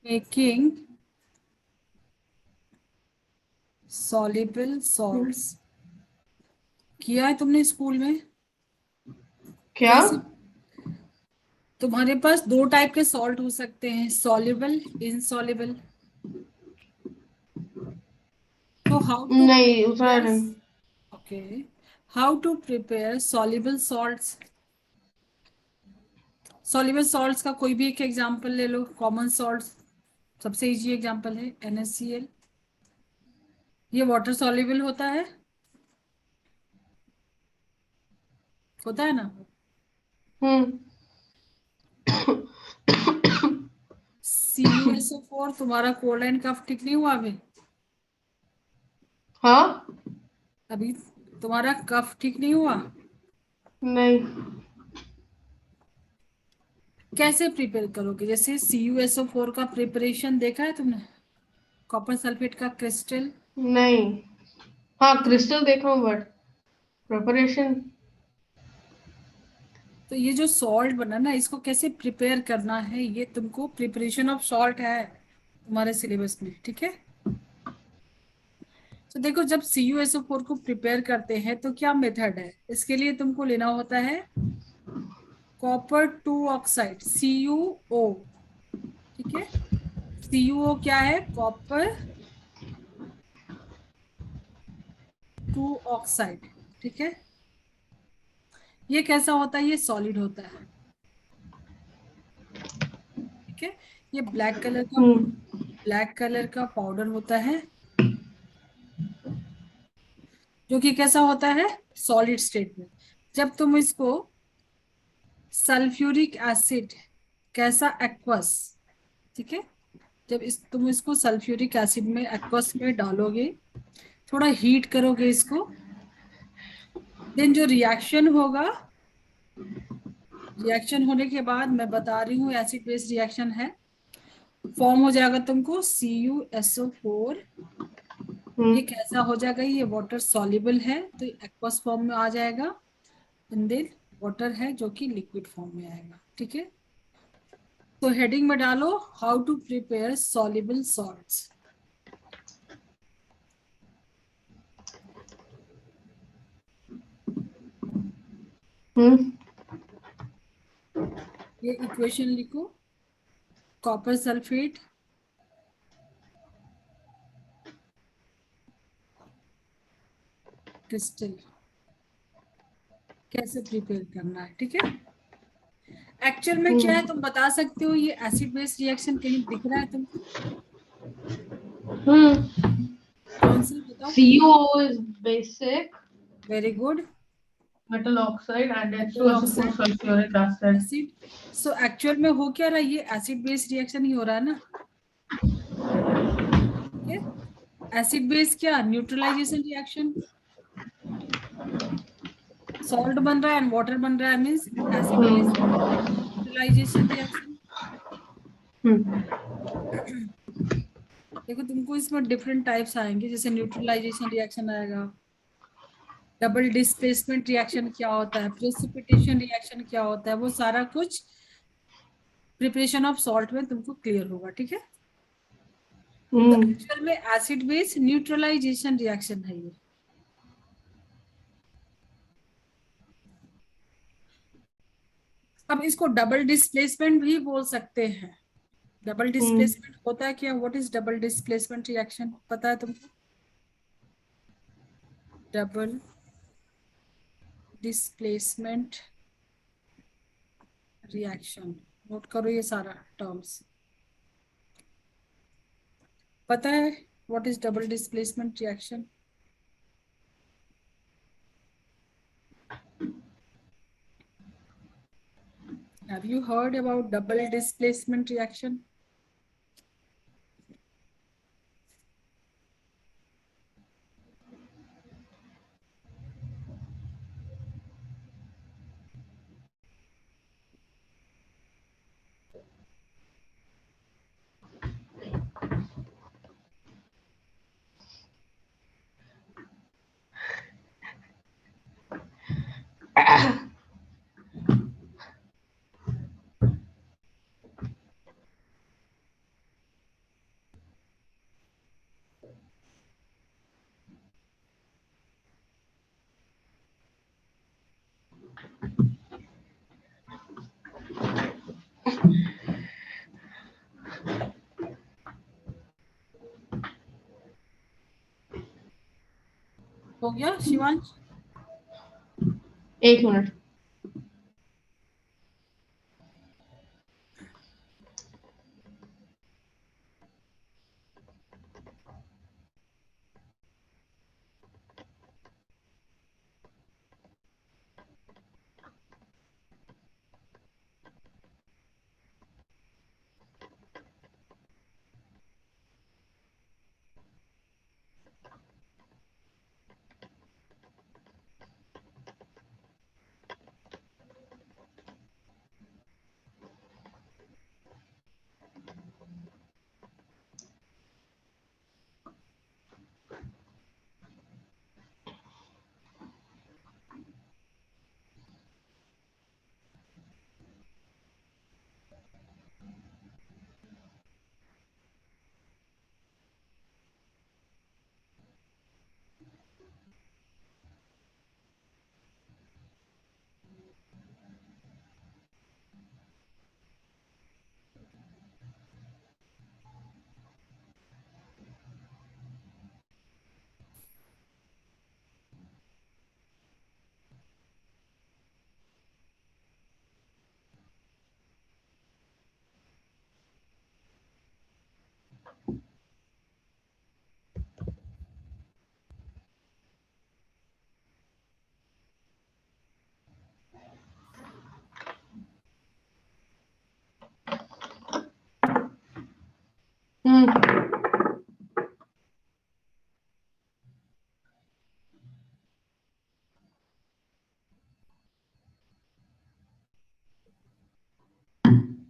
Making soluble salts किया है तुमने स्कूल में? क्या? कैसे? तुम्हारे पास दो टाइप के सॉल्ट हो सकते हैं, सॉल्युबल, इनसॉल्युबल। तो हाउ टू नहीं, उतना प्रिपेयर, नहीं। Okay, how to prepare soluble salts. Soluble salts का कोई भी एक एग्जांपल ले लो, कॉमन सॉल्ट्स। सबसे इजी एग्जांपल है NaCl। ये वाटर सॉल्युबल होता है ना? हम्म। CuSO4, तुम्हारा कोल्ड एंड कफ ठीक नहीं हुआ अभी? हाँ। अभी तुम्हारा कफ ठीक नहीं हुआ? नहीं। कैसे प्रिपेयर करोगे? जैसे CuSO4 का प्रिपरेशन देखा है तुमने, कॉपर सल्फेट का क्रिस्टल। नहीं। हाँ, क्रिस्टल देखा हूँ बट प्रिपरेशन। तो ये जो सॉल्ट बना ना, इसको कैसे प्रिपेयर करना है, ये तुमको प्रिपरेशन ऑफ सॉल्ट है तुम्हारे सिलेबस में, ठीक है? तो देखो, जब CuSO4 को प्रिपेयर करते हैं तो क्या मेथड है, इसके लिए तुमको लेना होता है कॉपर 2 ऑक्साइड, CuO। ठीक है, CuO क्या है? Copper 2 oxide. ठीक है, ये कैसा होता है? ये सॉलिड होता है। ठीक है, ये हम्म। ब्लैक कलर का पाउडर होता है, जो कि कैसा होता है? सॉलिड स्टेट में। जब तुम इसको सल्फ्यूरिक एसिड, कैसा? एक्वस। ठीक है, जब तुम इसको सल्फ्यूरिक एसिड में, एक्वस में डालोगे, थोड़ा हीट करोगे इसको, देन जो रिएक्शन होगा, रिएक्शन होने के बाद, मैं बता रही हूँ, एसिड बेस रिएक्शन है, फॉर्म हो जाएगा तुमको CuSO4। ये हम्म। कैसा हो जाएगा? ये वाटर सॉल्युबल है तो एक्वस फॉर्म में आ जाएगा, एंड देन वाटर है जो कि लिक्विड फॉर्म में आएगा। ठीक है, तो हेडिंग में डालो how to prepare soluble salts. Hmm. ये इक्वेशन लिखो, कॉपर सल्फेट क्रिस्टल कैसे प्रिपेयर करना है। ठीक है, एक्चुअल में क्या है तुम बता सकते हो? ये एसिड बेस रिएक्शन कहीं दिख रहा है तुमको? हम्म। कौन सा बताओ? CuO is basic very good, metal oxide and metal H2SO4 oxide sulfuric acid. Acid. So actual में हो क्या रहा है? ये एसिड बेस रिएक्शन ही हो रहा है ना। ठीक है, एसिड बेस क्या? Neutralisation reaction. सॉल्ट बन रहा है एंड वाटर बन रहा है, means acid base neutralisation reaction. Hmm. देखो, तुमको इसमें डिफरेंट टाइप्स आएंगे, जैसे न्यूट्रलाइजेशन रिएक्शन आएगा, डबल डिस्प्लेसमेंट रिएक्शन क्या होता है, प्रेसिपिटेशन रिएक्शन क्या होता है, वो सारा कुछ प्रिपरेशन ऑफ सॉल्ट में तुमको क्लियर होगा। ठीक है, तो हम्म। एक्चुअल में एसिड बेस न्यूट्रलाइजेशन रिएक्शन है ये। अब इसको डबल डिस्प्लेसमेंट भी बोल सकते हैं। डबल हम्म। डिस्प्लेसमेंट होता है क्या? What is double displacement reaction, पता है तुमको? डबल डिस्प्लेसमेंट रिएक्शन, नोट करो ये सारा टर्म्स। पता है what is double displacement reaction? Have you heard about double displacement reaction? हो गया शिवांश? एक मिनट।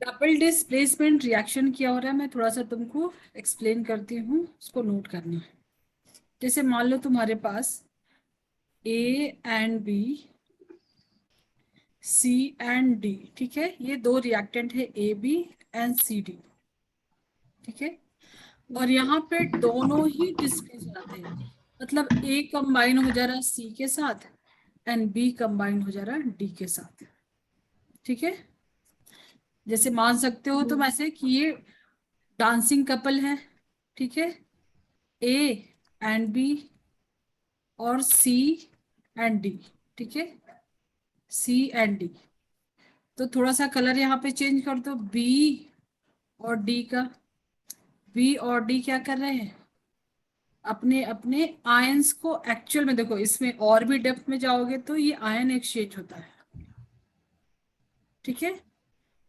डबल डिस्प्लेसमेंट रिएक्शन क्या हो रहा है, मैं थोड़ा सा तुमको एक्सप्लेन करती हूँ, उसको नोट करना। जैसे मान लो तुम्हारे पास A and B, C and D, ठीक है, ये दो रिएक्टेंट है, A B and C D, ठीक है। और यहाँ पे दोनों ही डिस्प्लेस हो जाते हैं, मतलब ए कंबाइन हो जा रहा है सी के साथ एंड बी कंबाइन हो जा रहा है डी के साथ, ठीक है। जैसे मान सकते हो तुम ऐसे कि ये डांसिंग कपल है, ठीक है, ए एंड बी और सी एंड डी, ठीक है, सी एंड डी। तो थोड़ा सा कलर यहाँ पे चेंज कर दो, बी और डी का। बी और डी क्या कर रहे हैं, अपने अपने आयंस को, एक्चुअल में देखो इसमें और भी डेप्थ में जाओगे तो ये आयन एक्सचेंज होता है, ठीक है।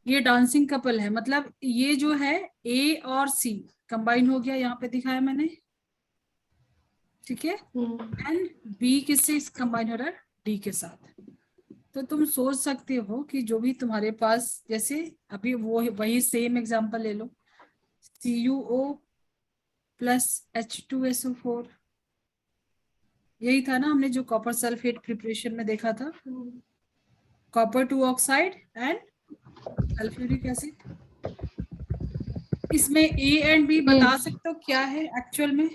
ये डांसिंग कपल है, मतलब ये जो है ए और सी कंबाइन हो गया, यहाँ पे दिखाया मैंने, ठीक है। एंड बी किससे कंबाइन हो रहा है, डी के साथ। तो तुम सोच सकते हो कि जो भी तुम्हारे पास, जैसे अभी वो वही सेम एग्जांपल ले लो, CuO प्लस H2SO4, यही था ना हमने जो कॉपर सल्फेट प्रिपरेशन में देखा था, copper 2 oxide and sulphuric acid. इसमें ए एंड बी बता सकते हो क्या है एक्चुअल में?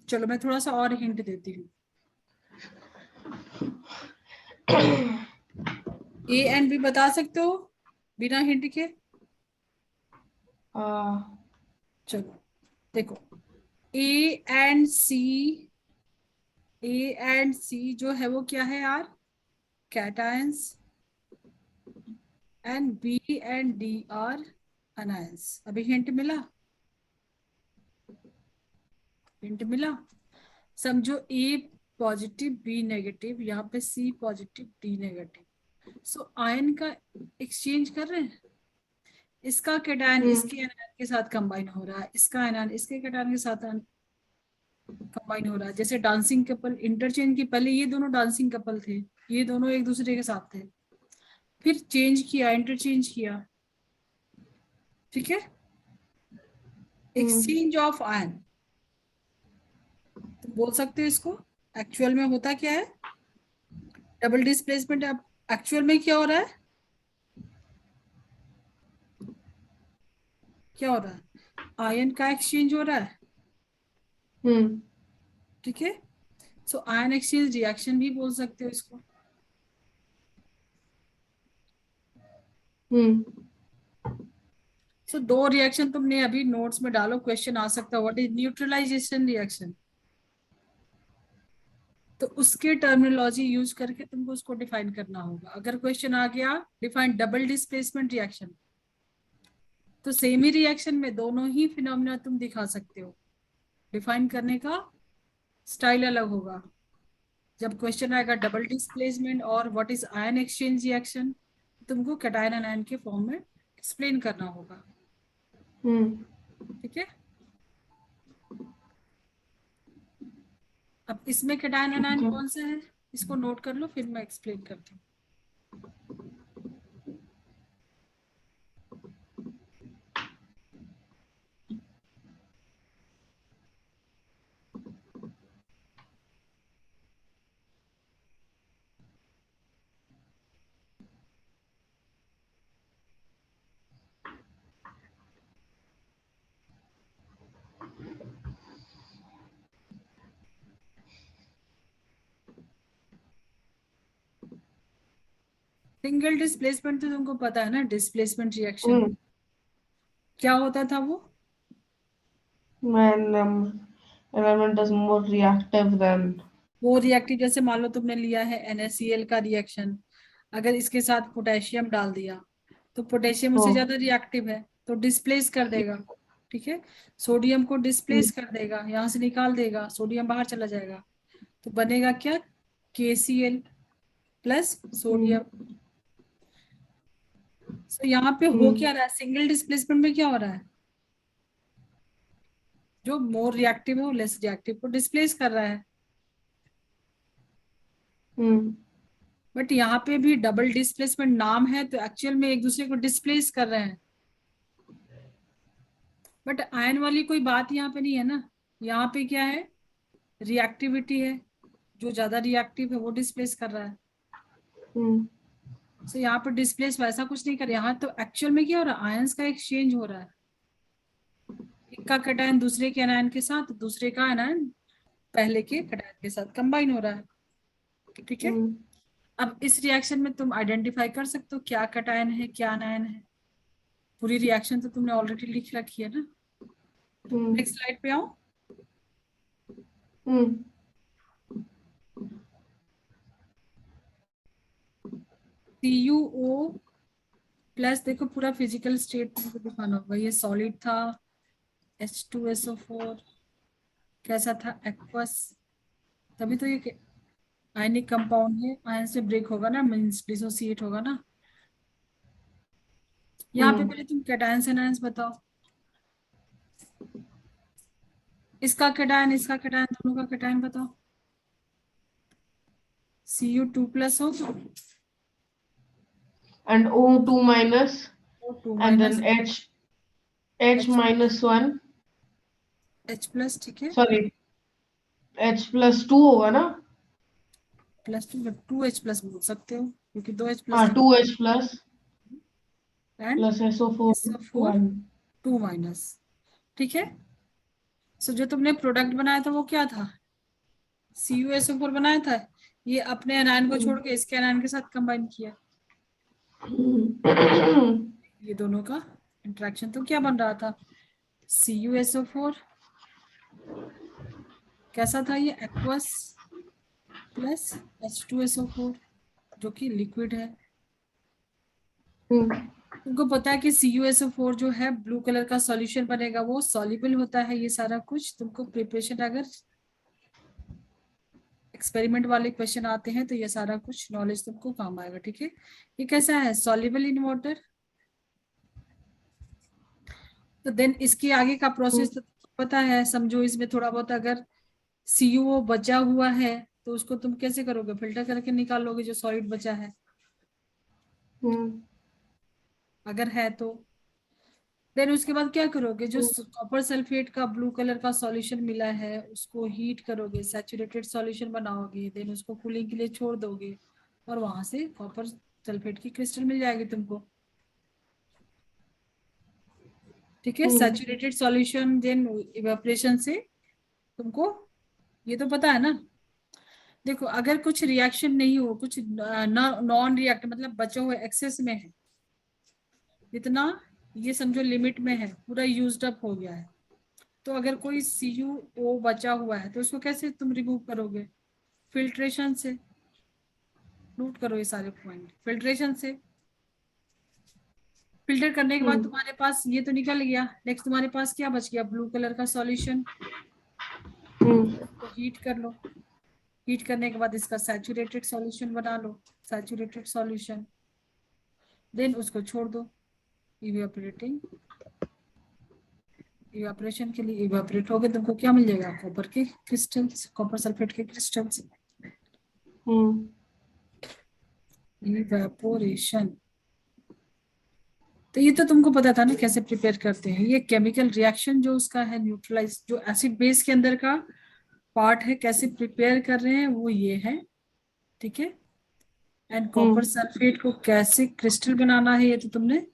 चलो मैं थोड़ा सा और हिंट देती हूँ। ए एंड बी बता सकते हो बिना हिंट के? चलो देखो, A and C, A and सी जो है वो क्या है यार, cations, and B and D are anions. अभी हिंट मिला, हिंट मिला। समझो ए पॉजिटिव बी नेगेटिव, यहाँ पे C positive D negative, so ion का एक्सचेंज कर रहे हैं। इसका कैटायन इसके आयन के साथ कंबाइन हो रहा है, इसका आयन इसके कैटायन के साथ कंबाइन हो रहा है। जैसे डांसिंग कपल इंटरचेंज की, पहले ये दोनों डांसिंग कपल थे, ये दोनों एक दूसरे के साथ थे, फिर चेंज किया, इंटरचेंज किया, ठीक है, एक्सचेंज ऑफ आयन। तुम बोल सकते हो इसको एक्चुअल में होता क्या है, डबल डिस्प्लेसमेंट एक्चुअल में क्या हो रहा है, क्या हो रहा है, आयन का एक्सचेंज हो रहा है, ठीक है। सो आयन एक्सचेंज रिएक्शन भी बोल सकते हो इसको, सो दो रिएक्शन तुमने अभी नोट्स में डालो, क्वेश्चन आ सकता है व्हाट इज न्यूट्रलाइजेशन रिएक्शन, तो उसके टर्मिनोलॉजी यूज करके तुमको उसको डिफाइन करना होगा। अगर क्वेश्चन आ गया डिफाइन डबल डिस्प्लेसमेंट रिएक्शन, तो सेम ही रिएक्शन में दोनों ही फिनोमिना तुम दिखा सकते हो, डिफाइन करने का स्टाइल अलग होगा। जब क्वेश्चन आएगा डबल डिस्प्लेसमेंट और what is ion exchange reaction, तुमको कैटायन एनायन के फॉर्म में एक्सप्लेन करना होगा। ठीक है, अब इसमें कैटायन एनायन कौन सा है, इसको नोट कर लो, फिर मैं एक्सप्लेन करती हूँ। सिंगल डिस्प्लेसमेंट तो तुमको पता है ना, डिस्प्लेसमेंट रिएक्शन क्या होता था वो? when environment is more reactive than वो रिएक्टिव, जैसे मान लो तुमने लिया है NaCl का रिएक्शन, अगर इसके साथ पोटेशियम डाल दिया तो पोटेशियम उससे ज्यादा रिएक्टिव है तो डिस्प्लेस कर देगा। ठीक है, सोडियम को डिस्प्लेस कर देगा, यहाँ से निकाल देगा, सोडियम बाहर चला जाएगा, तो बनेगा क्या, KCl प्लस सोडियम। तो यहाँ पे हो क्या रहा है, सिंगल डिस्प्लेसमेंट में क्या हो रहा है, जो मोर रिएक्टिव है वो लेस रिएक्टिव को डिस्प्लेस कर रहा है। बट यहाँ पे भी डबल डिस्प्लेसमेंट नाम है, तो एक्चुअल में एक दूसरे को डिस्प्लेस कर रहे हैं। बट आयन वाली कोई बात यहाँ पे नहीं है ना, यहाँ पे क्या है, रिएक्टिविटी है, जो ज्यादा रिएक्टिव है वो डिस्प्लेस कर रहा है। सो यहाँ पे डिस्प्लेस वैसा कुछ नहीं कर, यहाँ तो एक्चुअल में क्या हो रहा है, आयंस का एक्सचेंज हो रहा है, एक का कैटायन दूसरे के एनायन के साथ, दूसरे का एनायन पहले के कैटायन के साथ कंबाइन हो रहा है। ठीक है, अब इस रिएक्शन में तुम आइडेंटिफाई कर सकते हो क्या कैटायन है क्या एनायन है। पूरी रिएक्शन तो तुमने ऑलरेडी लिख रखी है ना। नेक्स्ट स्लाइड पे आओ। CuO प्लस, देखो पूरा फिजिकल स्टेट तुमको दिखाना होगा, ये सॉलिड था, H2SO4 कैसा था, एक्वस, तभी तो ये आयनिक कंपाउंड है, आयन से ब्रेक होगा ना, मींस डिसोसिएट होगा ना। यहाँ पे पहले तुम कैटायंस एनायंस बताओ, इसका कैटायन इसका कैटायन दोनों का कैटायन बताओ। Cu2 प्लस हो तो and O2 minus O2 and minus then H minus 1 H plus, ठीक है, sorry H plus 2 होगा ना, प्लस 2H प्लस बोल सकते हो क्योंकि 2H प्लस हाँ 2H plus and plus SO4 SO4 1 2 minus. ठीक है, सो जो तुमने प्रोडक्ट बनाया था वो क्या था, CuSO4 बनाया था, ये अपने एनायन को छोड़ के इसके एनायन के साथ कंबाइन किया, ये दोनों का इंटरेक्शन, तो क्या बन रहा था, CuSO4 कैसा था, ये एक्वस प्लस H2SO4 जो कि लिक्विड है। तुमको पता है कि CuSO4 जो है ब्लू कलर का सॉल्यूशन बनेगा, वो सॉल्युबल होता है, ये सारा कुछ तुमको प्रिपरेशन, अगर एक्सपेरिमेंट वाले क्वेश्चन आते हैं तो ये सारा कुछ नॉलेज तुमको काम आएगा। ठीक है, ये कैसा है, सॉल्युबल इन वाटर। तो देन इसके आगे का प्रोसेस तो पता है, समझो इसमें थोड़ा बहुत अगर CuO बचा हुआ है तो उसको तुम कैसे करोगे, फिल्टर करके निकालोगे जो सॉलिड बचा है, अगर है तो। देन उसके बाद क्या करोगे, जो कॉपर सल्फेट का ब्लू कलर का सॉल्यूशन मिला है उसको हीट करोगे, सैचुरेटेड सॉल्यूशन बनाओगे, देन उसको कूलिंग के लिए छोड़ दोगे और वहां से कॉपर सल्फेट की क्रिस्टल मिल जाएगी तुमको। ठीक है, सैचुरेटेड सॉल्यूशन देन इवेपोरेशन से तुमको, ये तो पता है ना। देखो अगर कुछ रिएक्शन नहीं हो, कुछ नॉन रिएक्ट मतलब बचे हुए एक्सेस में है, इतना ये समझो लिमिट में है, पूरा यूज्ड अप हो गया है। तो अगर कोई CuO बचा हुआ है तो उसको कैसे तुम रिमूव करोगे? फिल्ट्रेशन से। नोट करो ये सारे पॉइंट, फिल्ट्रेशन से। फिल्टर करने के बाद तुम्हारे पास ये तो निकल गया, नेक्स्ट तुम्हारे पास क्या बच गया? ब्लू कलर का सॉल्यूशन। तो हीट कर लो, हीट करने के बाद इसका सैचुरेटेड सॉल्यूशन बना लो, सैचुरेटेड सॉल्यूशन। देन उसको छोड़ दो इवेपोरेटिंग, इवेपोरेशन के लिए इवेपोरेट हो गए, तुमको क्या मिल जाएगा? कॉपर के क्रिस्टल्स, कॉपर सल्फेट के क्रिस्टल्स। इवेपोरेशन। तो ये तो तुमको पता था ना कैसे प्रिपेयर करते हैं। ये केमिकल रिएक्शन जो उसका है न्यूट्रलाइज, जो एसिड बेस के अंदर का पार्ट है, कैसे प्रिपेयर कर रहे हैं वो ये है, ठीक है। एंड कॉपर सल्फेट को कैसे क्रिस्टल बनाना है ये तो तुमने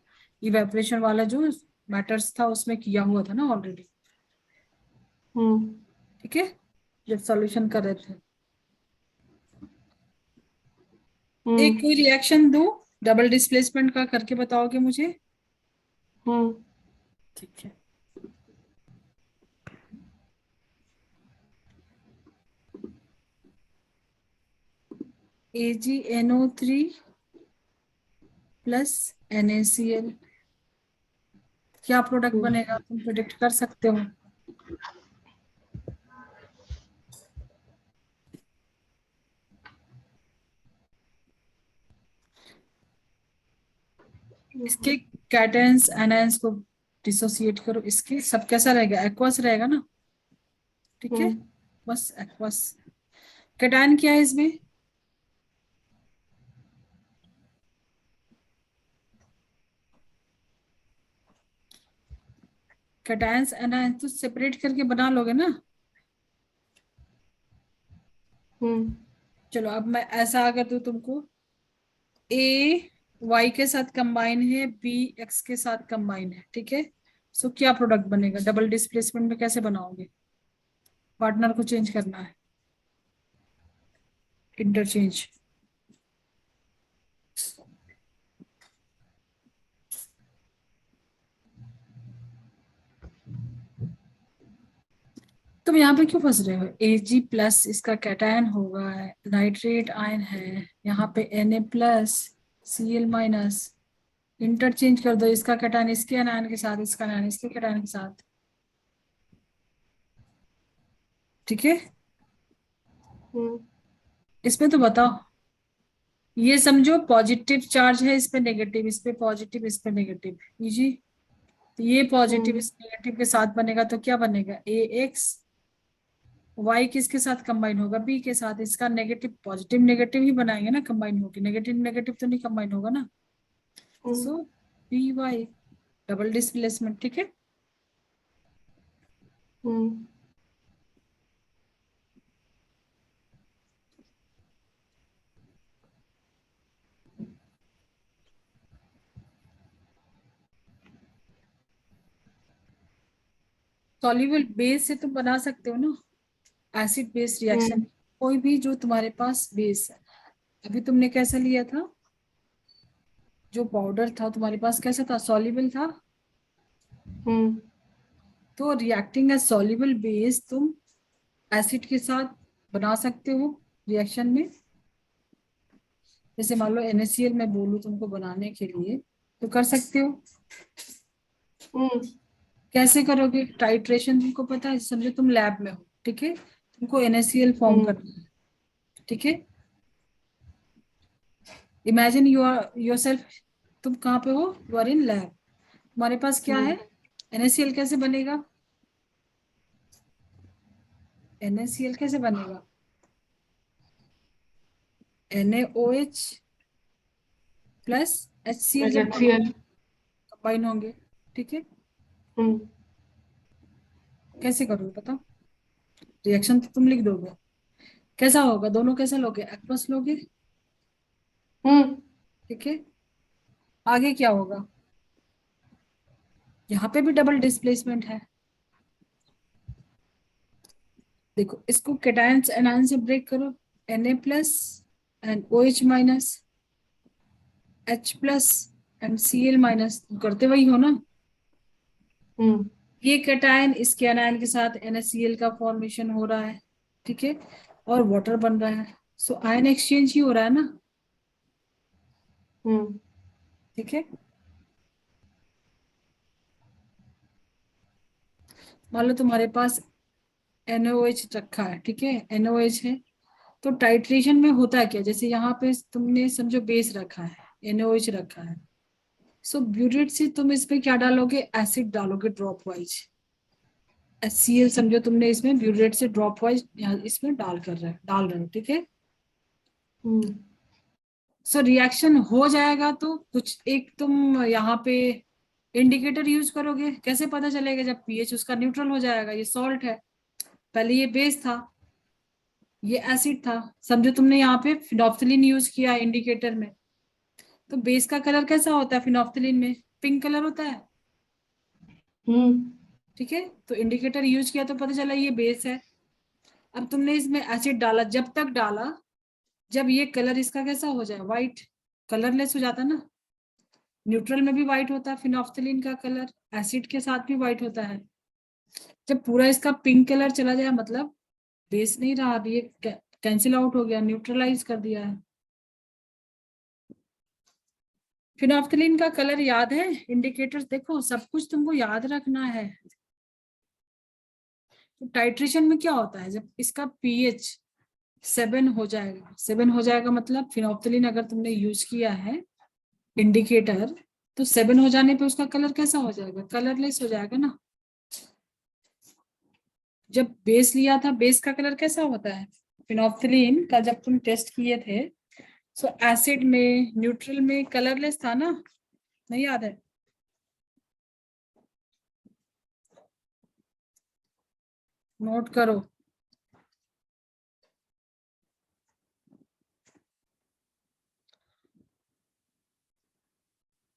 इवेपोरेशन वाला जो मैटर्स था उसमें किया हुआ था ना ऑलरेडी, ठीक है, जब सॉल्यूशन कर रहे थे। एक कोई रिएक्शन दो डबल डिस्प्लेसमेंट का करके बताओगे मुझे? ठीक है। AgNO3 प्लस NaCl, क्या प्रोडक्ट बनेगा तुम प्रिडिक्ट कर सकते हो? इसके कैटन्स एनायंस को डिसोसिएट करो, इसके सब कैसा रहेगा? एक्वस रहेगा ना, ठीक है, बस एक्वस। कैटायन क्या है इसमें? कैटायंस एनायंस तो सेपरेट करके बना लोगे ना। चलो अब मैं ऐसा अगर दूं तुमको, A Y के साथ कंबाइन है, B X के साथ कंबाइन है, ठीक है, सो क्या प्रोडक्ट बनेगा? डबल डिस्प्लेसमेंट में कैसे बनाओगे? पार्टनर को चेंज करना है, इंटरचेंज। तुम यहाँ पे क्यों फंस रहे हो? Ag प्लस इसका कैटायन होगा, नाइट्रेट आयन है, यहाँ पे Na plus Cl minus, interchange कर दो इसका कैटायन इसके आयन के साथ, इसका आयन इसके कैटायन के साथ, ठीक है। इसमें तो बताओ, ये समझो पॉजिटिव चार्ज है, इस पे नेगेटिव, इस पे पॉजिटिव, इस पे नेगेटिव, जी। तो ये पॉजिटिव इस नेगेटिव के साथ बनेगा तो क्या बनेगा? AX। Y किसके साथ कंबाइन होगा? B के साथ। इसका नेगेटिव पॉजिटिव नेगेटिव ही बनाएंगे ना कंबाइन होके, नेगेटिव नेगेटिव तो नहीं कंबाइन होगा ना। सो BY डबल डिस्प्लेसमेंट, ठीक है। सॉल्युबल बेस से तुम बना सकते हो ना एसिड बेस रिएक्शन, कोई भी जो तुम्हारे पास बेस है। अभी तुमने कैसा लिया था? जो पाउडर था तुम्हारे पास कैसा था? सॉल्युबल था। तो रिएक्टिंग एज सॉल्युबल बेस तुम एसिड के साथ बना सकते हो रिएक्शन में। जैसे मान लो NaCl मैं बोलूँ तुमको बनाने के लिए तो कर सकते हो। कैसे करोगे टाइट्रेशन? तुमको पता है, समझो तुम लैब में हो, ठीक है, तुमको NaCl फॉर्म करना है, ठीक है। Imagine you are yourself, तुम कहाँ पे हो? यू आर इन लैब, तुम्हारे पास क्या है? NaCl कैसे बनेगा? NaCl कैसे बनेगा? NaOH प्लस HCl जब कंबाइन होंगे, ठीक है। कैसे करोगे बताओ? रिएक्शन तो तुम लिख दोगे, कैसा होगा? दोनों कैसे लोगे? एक्वस लोगे, ठीक है। आगे क्या होगा? यहाँ पे भी डबल डिस्प्लेसमेंट है। देखो इसको कैटायंस एनायन से ब्रेक करो, Na plus and OH minus, H plus MCl minus करते वही हो ना। हम्म ये कैटायन इसके एनायन के साथ NaCl का फॉर्मेशन हो रहा है, ठीक है, और वाटर बन रहा है। सो आयन एक्सचेंज ही हो रहा है ना, हम्म ठीक है। मान लो तुम्हारे पास NaOH रखा है, ठीक है, NaOH है। तो टाइट्रेशन में होता है क्या, जैसे यहाँ पे तुमने समझो बेस रखा है, NaOH रखा है। सो ब्यूटेट से तुम इसमें क्या डालोगे, एसिड डालोगे ड्रॉप वाइज। HCl समझो तुमने इसमें ब्यूटेट से ड्रॉप वाइज इसमें डाल रहे हो, ठीक है। हम्म सो रिएक्शन हो जाएगा तो कुछ एक तुम यहाँ पे इंडिकेटर यूज करोगे, कैसे पता चलेगा, जब पीएच उसका न्यूट्रल हो जाएगा। ये सॉल्ट है, पहले ये बेस था, ये एसिड था, समझो तुमने यहाँ पे फिनोप्थलीन यूज किया इंडिकेटर में। तो बेस का कलर कैसा होता है फिनोप्थलीन में, पिंक कलर होता है, हम्म ठीक है। तो इंडिकेटर यूज किया तो पता चला ये बेस है। अब तुमने इसमें एसिड डाला, जब तक डाला जब ये कलर इसका कैसा हो जाए, व्हाइट, कलरलेस हो जाता है ना। न्यूट्रल में भी व्हाइट होता है फिनोप्थलीन का कलर, एसिड के साथ भी व्हाइट होता है। जब पूरा इसका पिंक कलर चला जाए मतलब बेस नहीं रहा, अभी ये कैंसिल आउट हो गया, न्यूट्रलाइज कर दिया है। फिनोप्थलीन का कलर याद है, इंडिकेटर्स देखो, सब कुछ तुमको याद रखना है। तो टाइट्रेशन में क्या होता है, जब इसका पीएच 7 हो जाएगा, 7 हो जाएगा मतलब फिनोप्थलीन अगर तुमने यूज किया है इंडिकेटर, तो 7 हो जाने पे उसका कलर कैसा हो जाएगा, कलरलेस हो जाएगा ना। जब बेस लिया था, बेस का कलर कैसा होता है फिनोप्थलीन का, जब तुम टेस्ट किए थे, सो एसिड में न्यूट्रल में कलरलेस था ना, नहीं याद है। नोट करो।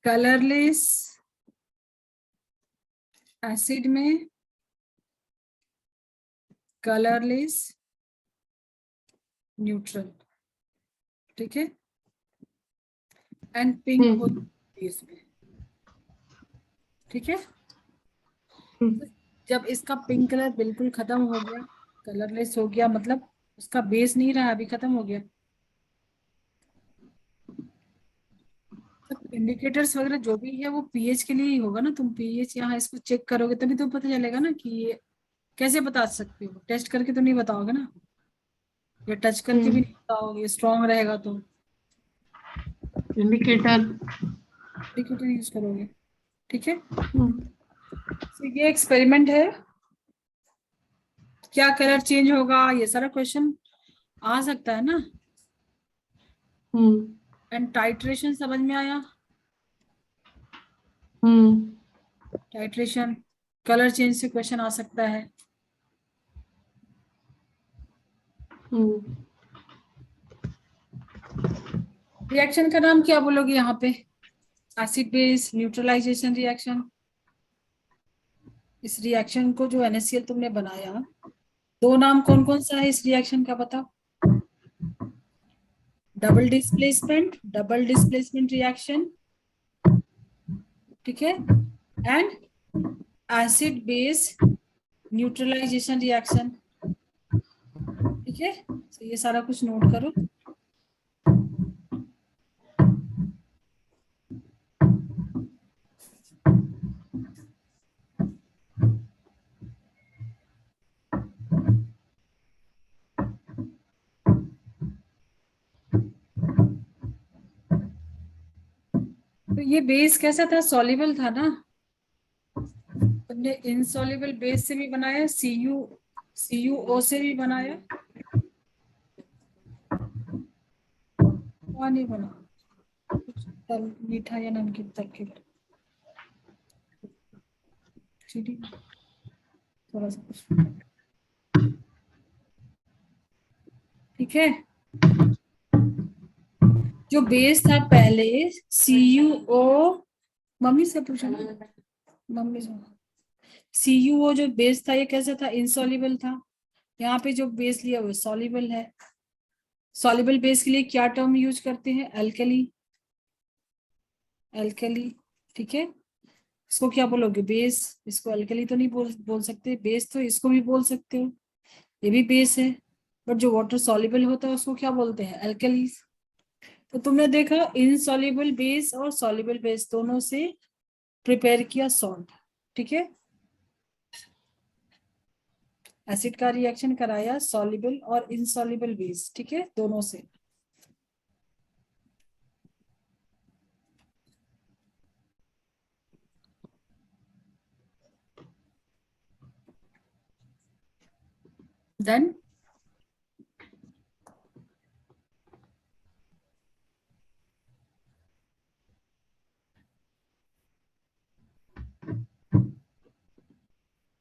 कलरलेस एसिड में, कलरलेस न्यूट्रल, ठीक है, एंड पिंक हो हम्म बेस में, ठीक है। हम्म जब इसका पिंक कलर बिल्कुल खत्म हो गया, कलरलेस हो गया, मतलब उसका बेस नहीं रहा, अभी खत्म हो गया। इंडिकेटर्स वगैरह जो भी है वो पीएच के लिए ही होगा ना, तुम पीएच यहाँ इसको चेक करोगे तभी तो पता चलेगा ना कि ये, कैसे बता सकते हो, टेस्ट करके तो नहीं बताओगे ना, या टच करके भी हम्म नहीं बताओगे, स्ट्रांग रहेगा तो इंडिकेटर। इंडिकेटर यूज करोगे, ठीक है। हम्म तो ये एक्सपेरिमेंट है, क्या कलर चेंज होगा, ये सारा क्वेश्चन आ सकता है ना। हम्म एंड टाइट्रेशन समझ में आया, हम्म टाइट्रेशन कलर चेंज से क्वेश्चन आ सकता है। हम्म रिएक्शन का नाम क्या बोलोगे यहाँ पे, एसिड बेस न्यूट्रलाइजेशन रिएक्शन। इस रिएक्शन को जो NaCl तुमने बनाया, दो नाम कौन कौन सा है इस रिएक्शन का बताओ। डबल डिस्प्लेसमेंट रिएक्शन, ठीक है, and acid base neutralisation reaction, ठीक है। तो ये सारा कुछ नोट करो। तो ये बेस कैसा था, सॉल्युबल था ना, तुमने इनसॉल्युबल बेस से भी बनाया, CuO से भी बनाया, वहाँ नहीं बना, कुछ मीठा या नमकीन तल के, चीनी, थोड़ा सा कुछ, ठीक है। जो बेस था पहले CuO, मम्मी से पूछो ना, मम्मी से, CuO जो बेस था ये कैसा था, इनसॉल्युबल था। यहाँ पे जो बेस लिया वो सॉल्युबल है। सॉल्युबल बेस के लिए क्या टर्म यूज करते हैं, अल्कली, एल्कली, ठीक है। इसको क्या बोलोगे? बेस। इसको एल्कली तो नहीं बोल सकते, बेस तो इसको भी बोल सकते हो, ये भी बेस है। बट जो वाटर सॉल्युबल होता है उसको क्या बोलते हैं? एल्कली। तो तुमने देखा इनसॉल्युबल बेस और सॉल्युबल बेस दोनों से प्रिपेयर किया सॉल्ट, ठीक है। एसिड का रिएक्शन कराया सॉल्युबल और इनसॉल्युबल बेस, ठीक है, दोनों से। देन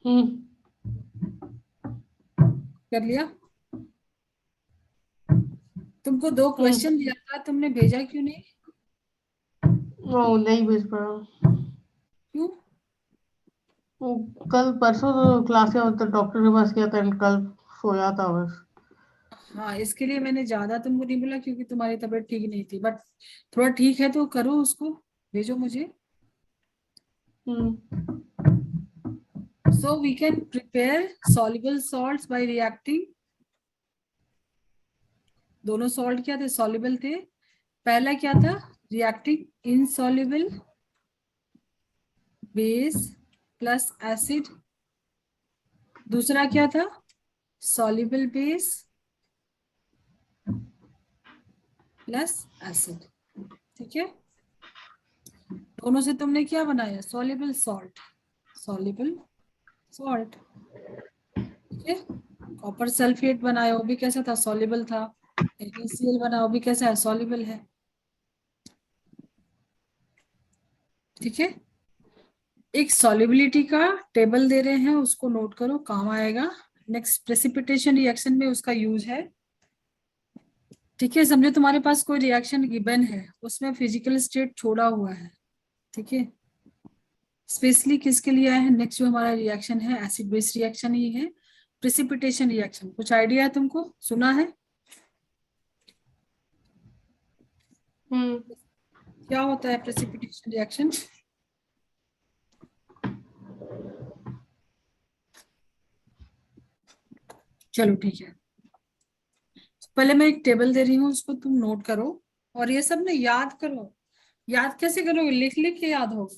हम्म। कर लिया। तुमको 2 हम्म। क्वेश्चन दिया था, तुमने भेजा क्यों नहीं? वो नहीं भेज पा रहा। क्यों? वो कल परसों तो क्लास के तो डॉक्टर के पास गया था and कल सोया था बस। हाँ, इसके लिए मैंने ज्यादा तुमको नहीं बोला क्योंकि तुम्हारी तबीयत ठीक नहीं थी, बट थोड़ा ठीक है तो करो, उसको भेजो मुझे। हम्म। So we can prepare soluble salts by reacting। दोनों सॉल्ट क्या थे? सॉल्युबल थे। पहला क्या था? Reacting insoluble base plus acid. दूसरा क्या था? सॉल्युबल बेस प्लस एसिड, ठीक है। दोनों से तुमने क्या बनाया? सॉल्युबल सॉल्ट, सॉल्युबल सॉल्ट, ठीक है। कॉपर सल्फेट बनाया, वो भी कैसा था? सॉल्युबल था। NaCl बनाया, वो भी कैसा है? सॉल्युबल है, ठीक है। एक सॉल्युबिलिटी का टेबल दे रहे हैं, उसको नोट करो, काम आएगा। नेक्स्ट प्रेसिपिटेशन रिएक्शन में उसका यूज है, ठीक है। समझो तुम्हारे पास कोई रिएक्शन गिवन है, उसमें फिजिकल स्टेट छोड़ा हुआ है, ठीक है। स्पेशली किसके लिए आया है? नेक्स्ट जो हमारा रिएक्शन है एसिड बेस रिएक्शन ही है, प्रेसिपिटेशन रिएक्शन। कुछ आइडिया है तुमको? सुना है? हम्म। क्या होता है प्रेसिपिटेशन रिएक्शन? चलो ठीक है, पहले मैं एक टेबल दे रही हूँ, उसको तुम नोट करो और ये सब ना याद करो। याद कैसे करोगे? लिख लिख के याद होगा।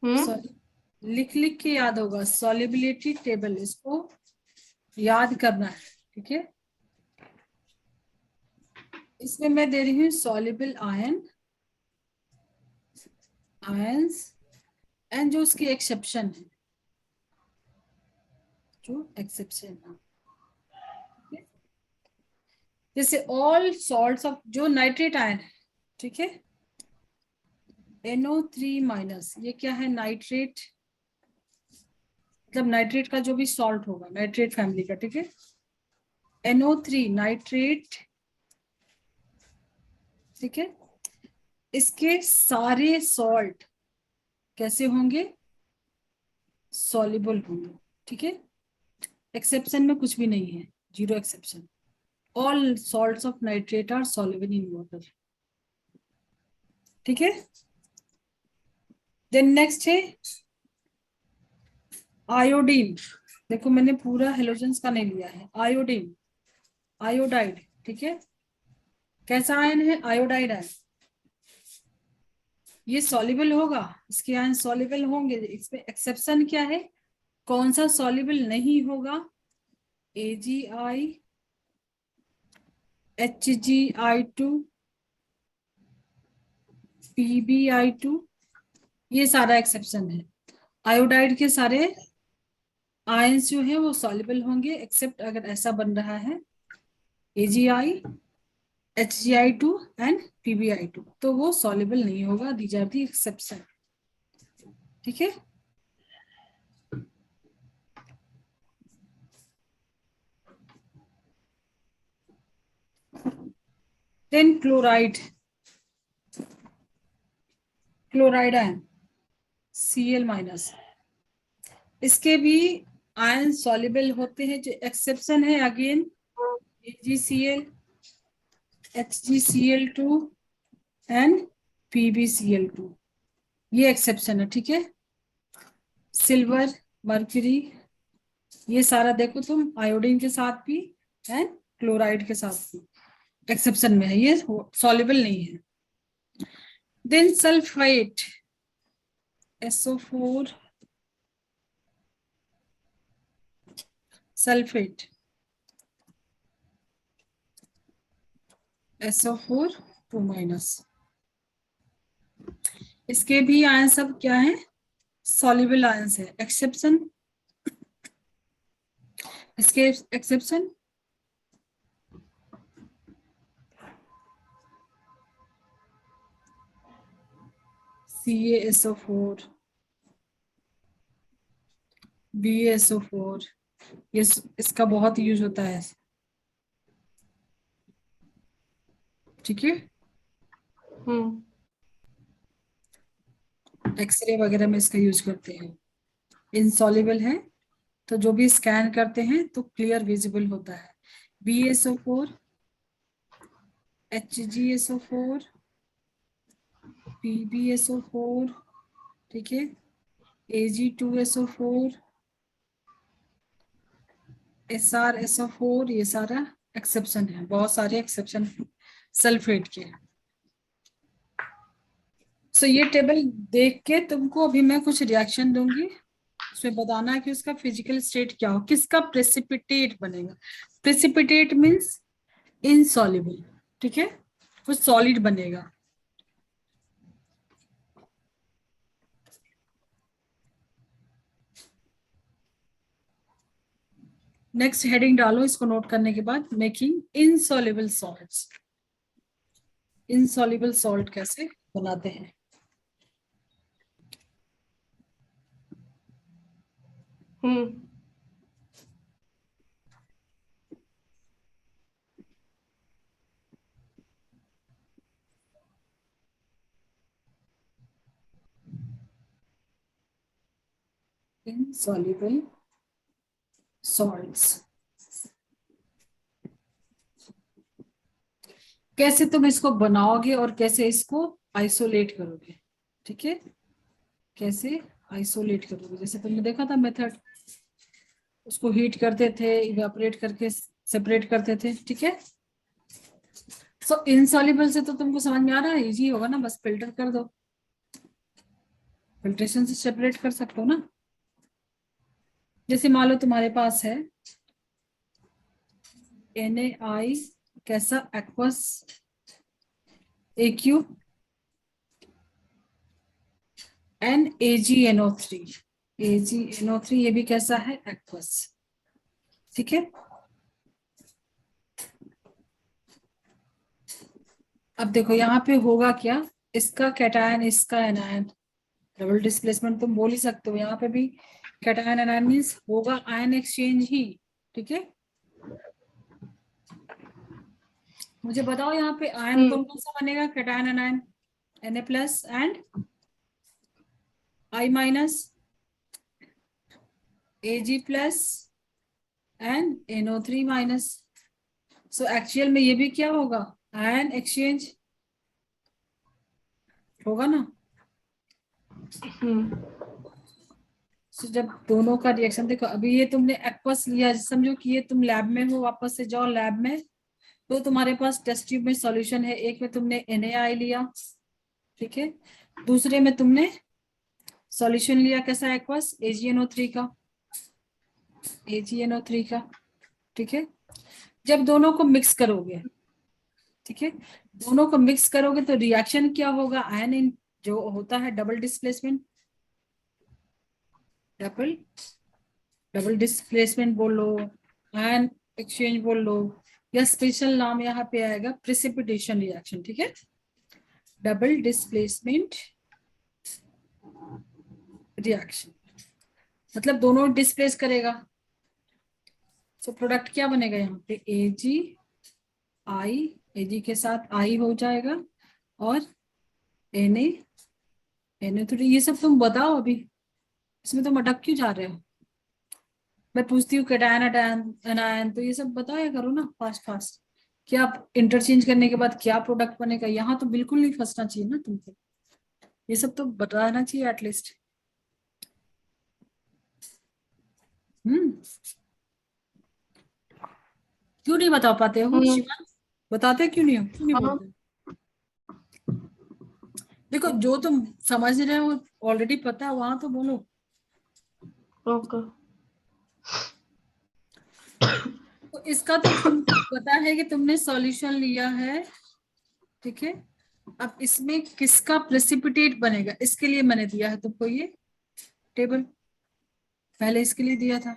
हम्म। सॉरी, लिख लिख के याद होगा। सॉल्युबिलिटी टेबल, इसको याद करना है, ठीक है। इसमें मैं दे रही हूँ सॉल्युबल आयन, आयंस, एंड जो उसकी एक्सेप्शन है, जो एक्सेप्शन है, ठीक है? जैसे ऑल सॉल्ट्स ऑफ, जो नाइट्रेट आयन है, ठीक है, NO3 माइनस, ये क्या है? नाइट्रेट, मतलब नाइट्रेट का जो भी सॉल्ट होगा, नाइट्रेट फैमिली का, ठीक है। NO3 नाइट्रेट, ठीक है। इसके सारे सॉल्ट कैसे होंगे? सॉल्युबल होंगे, ठीक है। एक्सेप्शन में कुछ भी नहीं है, zero exception. All salts of nitrate are soluble in water, ठीक है। देन नेक्स्ट है आयोडीन। देखो मैंने पूरा हेलोजेंस का नहीं लिया है। आयोडीन, आयोडाइड, ठीक है। कैसा आयन है? Iodide ion. ये सॉल्युबल होगा, इसके आयन सॉल्युबल होंगे। इसमें एक्सेप्शन क्या है? कौन सा सॉल्युबल नहीं होगा? AgI, HgI2, PbI2, ये सारा एक्सेप्शन है। आयोडाइड के सारे आयंस जो है वो सॉल्युबल होंगे, एक्सेप्ट अगर ऐसा बन रहा है AgI, HgI2 एंड PbI2, तो वो सॉल्युबल नहीं होगा। दीज आर दी एक्सेप्शन, ठीक है। Then chloride, chloride ion Cl minus, इसके भी आयन सॉल्युबल होते हैं। जो एक्सेप्शन है again AgCl, HgCl2, and PbCl2, ये एक्सेप्शन है, ठीक है। सिल्वर, मर्क्यूरी, ये सारा देखो तुम आयोडीन के साथ भी एंड क्लोराइड के साथ भी एक्सेप्शन में है, ये सॉल्युबल नहीं है। Then sulphate, SO4, sulphate, SO4 2-, इसके भी आयन सब क्या है, सॉल्युबल आयंस है। एक्सेप्शन, इसके एक्सेप्शन CaSO4, BaSO4, ये इसका बहुत यूज होता है, ठीक है। एक्सरे वगैरह में इसका यूज करते हैं। इनसॉल्युबल है तो जो भी स्कैन करते हैं तो क्लियर विजिबल होता है। BaSO4, HgSO4, PbSO4, ठीक है, Ag2SO4, SrSO4, ये सारा एक्सेप्शन है, बहुत सारे एक्सेप्शन सल्फेट के। सो ये टेबल देख के तुमको अभी मैं कुछ रिएक्शन दूंगी, उसमें बताना है कि उसका फिजिकल स्टेट क्या हो, किसका प्रेसिपिटेट बनेगा। प्रेसिपिटेट मीन्स इनसॉल्युबल, ठीक है, कुछ सॉलिड बनेगा। नेक्स्ट हेडिंग डालो इसको नोट करने के बाद, making insoluble salts. Insoluble salt कैसे बनाते हैं। इनसॉल्युबल सॉल्ट्स, कैसे तुम इसको बनाओगे और कैसे इसको आइसोलेट करोगे, ठीक है, कैसे आइसोलेट करोगे। जैसे तुमने देखा था मेथड, उसको हीट करते थे, इवेपोरेट करके सेपरेट करते थे, ठीक है। सो इनसॉल्युबल से तो तुमको समझ में आ रहा है, इजी होगा ना, बस फिल्टर कर दो, फिल्ट्रेशन से सेपरेट कर सकते हो ना। जैसे मान लो तुम्हारे पास है NaI, कैसा, aqueous AQ and AgNO3, AgNO3 ये भी कैसा है, एक्वस, ठीक है। अब देखो यहाँ पे होगा क्या, इसका कैटायन, इसका एनायन, डबल डिस्प्लेसमेंट तुम बोल ही सकते हो। यहाँ पे भी कैटायन एनायन मीन्स होगा आयन एक्सचेंज ही, ठीक है। मुझे बताओ यहाँ पे आयन कौन कौन सा बनेगा, cation anion, Na+ and I- Ag+ and NO3-। So actual में ये भी क्या होगा, आयन एक्सचेंज होगा ना। सो जब दोनों का रिएक्शन देखो, अभी ये तुमने एक्वस लिया, समझो कि ये तुम लैब में हो, वापस से जाओ लैब में, तो तुम्हारे पास टेस्ट ट्यूब में सॉल्यूशन है, एक में तुमने NaI लिया, ठीक है, दूसरे में तुमने सॉल्यूशन लिया कैसा, एक्वस AgNO3 का, AgNO3 का, ठीक है। जब दोनों को मिक्स करोगे, ठीक है, दोनों को मिक्स करोगे तो रिएक्शन क्या होगा, आयन इन जो होता है double displacement, double double displacement बोल लो, आयन एक्सचेंज बोल लो, या स्पेशल नाम यहाँ पे आएगा प्रेसिपिटेशन रिएक्शन, ठीक है। डबल डिस्प्लेसमेंट रिएक्शन मतलब दोनों डिस्प्लेस करेगा। सो प्रोडक्ट क्या बनेगा यहाँ पे, Ag के साथ I हो जाएगा, और Na ये सब तुम बताओ अभी, इसमें तुम अटक क्यों जा रहे हो। मैं पूछती हूँ कैटायन एनायन, तो ये सब बताया करो ना फास्ट फास्ट। क्या इंटरचेंज करने के बाद क्या प्रोडक्ट बनेगा, यहाँ तो बिल्कुल नहीं फंसना चाहिए ना तुमको, ये सब तो बताना चाहिए एटलीस्ट। हम्म, क्यों नहीं बता पाते हो शिवांश? बताते क्यों नहीं हो, क्यों नहीं हाँ बोलते? देखो जो तुम समझ रहे हो ऑलरेडी पता है वहां तो बोलो। ओके। तो इसका तो तुमको पता है कि तुमने सॉल्यूशन लिया है, ठीक है। अब इसमें किसका प्रेसिपिटेट बनेगा, इसके लिए मैंने दिया है तुमको ये टेबल, पहले इसके लिए दिया था,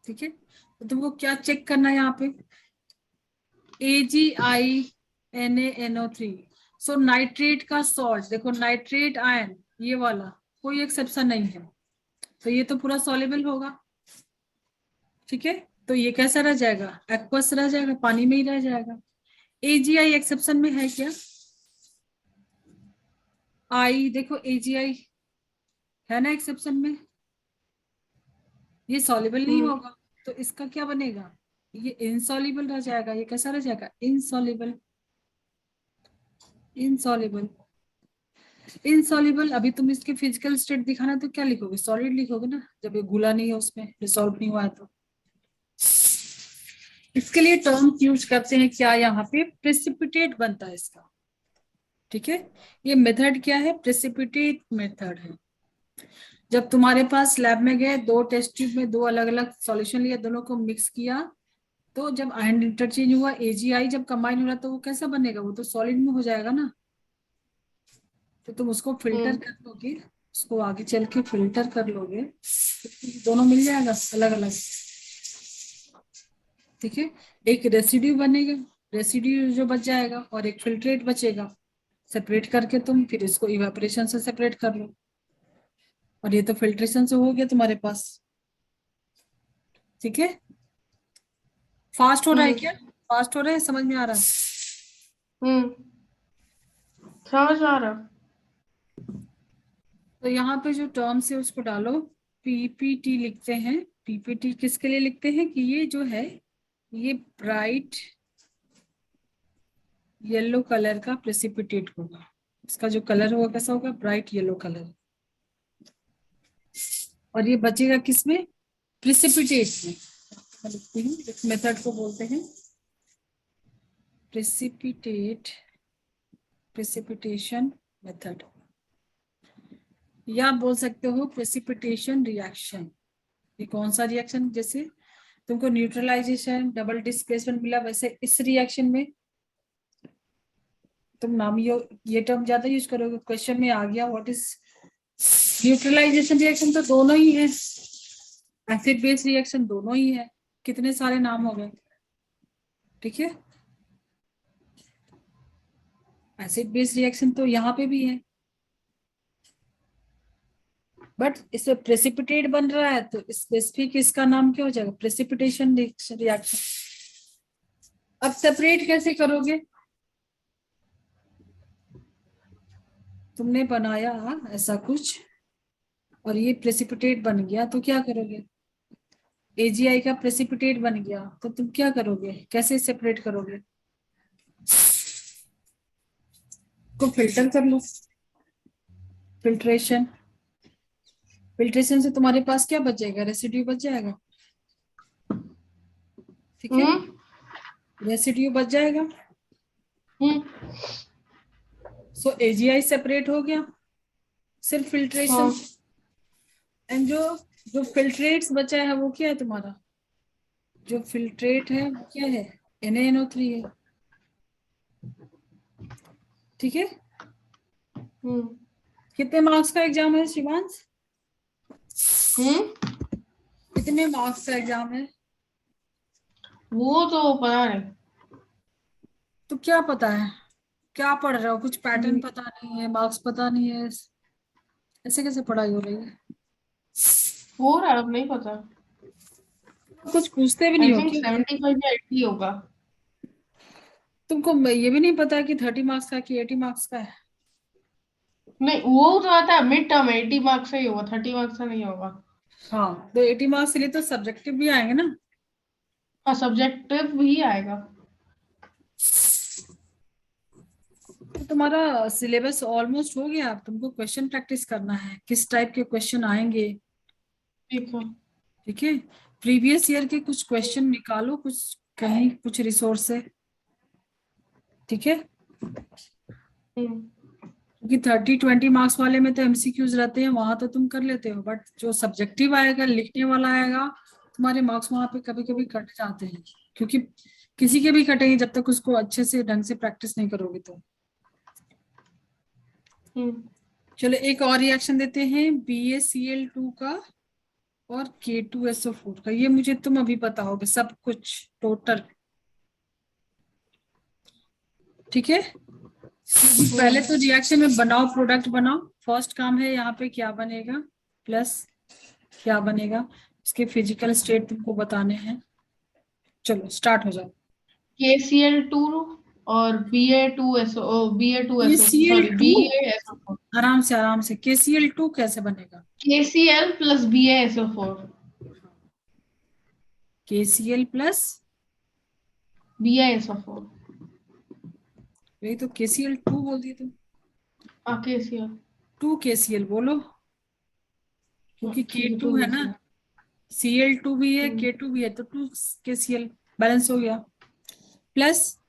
ठीक है। तो तुमको क्या चेक करना है यहाँ पे, AgINaNO3। सो नाइट्रेट का सॉल्ट देखो, नाइट्रेट आयन ये वाला कोई एक्सेप्शन नहीं है, तो ये तो पूरा सॉल्युबल होगा, ठीक है। तो ये कैसा रह जाएगा, एक्वस रह जाएगा, पानी में ही रह जाएगा। AgI एक्सेप्शन में है क्या, आई देखो AgI है ना एक्सेप्शन में, ये सॉल्युबल नहीं होगा, तो इसका क्या बनेगा, ये इनसॉल्युबल रह जाएगा, ये कैसा रह जाएगा, इनसॉल्युबल। Insoluble, insoluble. अभी तुम इसके फिजिकल स्टेट दिखाना तो क्या लिखोगे, सॉलिड लिखोगे ना, जब ये घुला नहीं है उसमें, डिसॉल्व नहीं हुआ है तो। इसके लिए टर्म यूज करते हैं क्या, यहाँ पे प्रेसिपिटेट बनता है इसका, ठीक है। ये मेथड क्या है, प्रेसिपिटेट मेथड है। जब तुम्हारे पास लैब में गए, दो टेस्ट ट्यूब में दो अलग अलग सॉल्यूशन लिया, दोनों को मिक्स किया, तो जब आयन इंटरचेंज हुआ, AgI जब कंबाइन हो रहा तो वो कैसा बनेगा, वो तो सॉलिड में हो जाएगा ना। तो तुम उसको फिल्टर कर लोगे, उसको आगे चल के फिल्टर कर लोगे, तो दोनों मिल जाएगा अलग अलग, ठीक है। एक रेसिड्यू बनेगा, रेसिड्यू जो बच जाएगा, और एक फिल्ट्रेट बचेगा, सेपरेट करके तुम फिर इसको इवेपोरेशन से सेपरेट कर लो, और ये तो फिल्ट्रेशन से हो गया तुम्हारे पास, ठीक है। फास्ट हो रहा है क्या, फास्ट हो रहा है, समझ में आ रहा है? समझ आ रहा। तो यहाँ पे जो टर्म्स है उसको डालो, PPT लिखते हैं। PPT किसके लिए लिखते हैं कि ये जो है, ये ब्राइट येलो कलर का प्रेसिपिटेट होगा, इसका जो कलर होगा कैसा होगा, ब्राइट येलो कलर, और ये बचेगा किसमें, प्रेसिपिटेट में। मैं लिखती हूँ, इस मेथड को बोलते हैं प्रेसिपिटेट, प्रेसिपिटेशन मेथड, या बोल सकते हो प्रेसिपिटेशन रिएक्शन। ये कौन सा रिएक्शन, जैसे तुमको न्यूट्रलाइजेशन डबल डिस्प्लेसमेंट मिला, वैसे इस रिएक्शन में तुम नाम ये टर्म ज्यादा यूज करोगे, क्वेश्चन में आ गया व्हाट इज न्यूट्रलाइजेशन रिएक्शन, तो दोनों ही है, एसिड बेस रिएक्शन दोनों ही है, कितने सारे नाम हो गए, ठीक है। एसिड बेस रिएक्शन तो यहाँ पे भी है, बट इसमें प्रेसिपिटेट बन रहा है, तो स्पेसिफिक इसका नाम क्या हो जाएगा, प्रेसिपिटेशन रिएक्शन। अब सेपरेट कैसे करोगे, तुमने बनाया ऐसा कुछ और ये प्रेसिपिटेट बन गया, तो क्या करोगे, AgI का प्रेसिपिटेट बन गया, तो तुम क्या करोगे, कैसे सेपरेट करोगे, को फिल्टर कर लो, फिल्ट्रेशन, फिल्ट्रेशन से तुम्हारे पास क्या बच जाएगा, रेसिड्यू बच जाएगा, ठीक है, रेसिड्यू बच जाएगा। सो AgI सेपरेट हो गया, सिर्फ फिल्ट्रेशन, एंड जो जो फिल्ट्रेट्स बचा है वो क्या है तुम्हारा, जो फिल्ट्रेट है वो क्या है, NaNO3 है, ठीक है। कितने मार्क्स का एग्जाम है शिवांश, कितने मार्क्स का एग्जाम है, वो तो पता नहीं। तो क्या पता है, क्या पढ़ रहे हो, कुछ पैटर्न पता नहीं है, मार्क्स पता नहीं है, ऐसे कैसे पढ़ाई हो रही है, हो रहा है, अब नहीं पता। कुछ पूछते भी नहीं आई हो थिंक क्या, 75 या 80 होगा। तुमको ये भी नहीं पता कि 30 मार्क्स का कि 80 मार्क्स का है? नहीं, वो तो आता है मिड टर्म 80 मार्क्स का ही होगा, 30 मार्क्स का नहीं होगा। हाँ, तो 80 मार्क्स के लिए तो सब्जेक्टिव भी आएंगे ना, हाँ सब्जेक्टिव भी आएगा। तो तुम्हारा सिलेबस ऑलमोस्ट हो गया, अब तुमको क्वेश्चन प्रैक्टिस करना है, किस टाइप के क्वेश्चन आएंगे। ठीक है। ठीक है, प्रीवियस ईयर के कुछ क्वेश्चन निकालो, कुछ कहीं कुछ रिसोर्स से। ठीक है, क्योंकि 30-20 मार्क्स वाले में तो एमसीक्यूज रहते हैं, वहां तो तुम कर लेते हो, बट जो सब्जेक्टिव आएगा, लिखने वाला आएगा, तुम्हारे मार्क्स वहां पे कभी कभी कट जाते हैं, क्योंकि किसी के भी कटेंगे जब तक उसको अच्छे से ढंग से प्रैक्टिस नहीं करोगे तो। चलो एक और रिएक्शन देते हैं, BaCl2 का और K2SO4 का। ये मुझे तुम अभी बताओगे सब कुछ टोटल। ठीक है, पहले तो रिएक्शन में बनाओ, प्रोडक्ट बनाओ। फर्स्ट काम है यहाँ पे क्या बनेगा, प्लस क्या बनेगा, इसके फिजिकल स्टेट तुमको बताने हैं। चलो स्टार्ट हो जाओ। KCl2 और Ba2SO सॉरी KCl2, BaSO4। आराम से KCl2 कैसे बनेगा। KCl plus BaSO4। KCl plus, BaSO4। यही तो KCl2 बोल दिए तुम। KCl। 2 KCl बोलो, क्योंकि ठीक है, K2 है ना, 2 Cl2 भी है, KCl। K2 भी है, तो 2 KCl बैलेंस हो गया, प्लस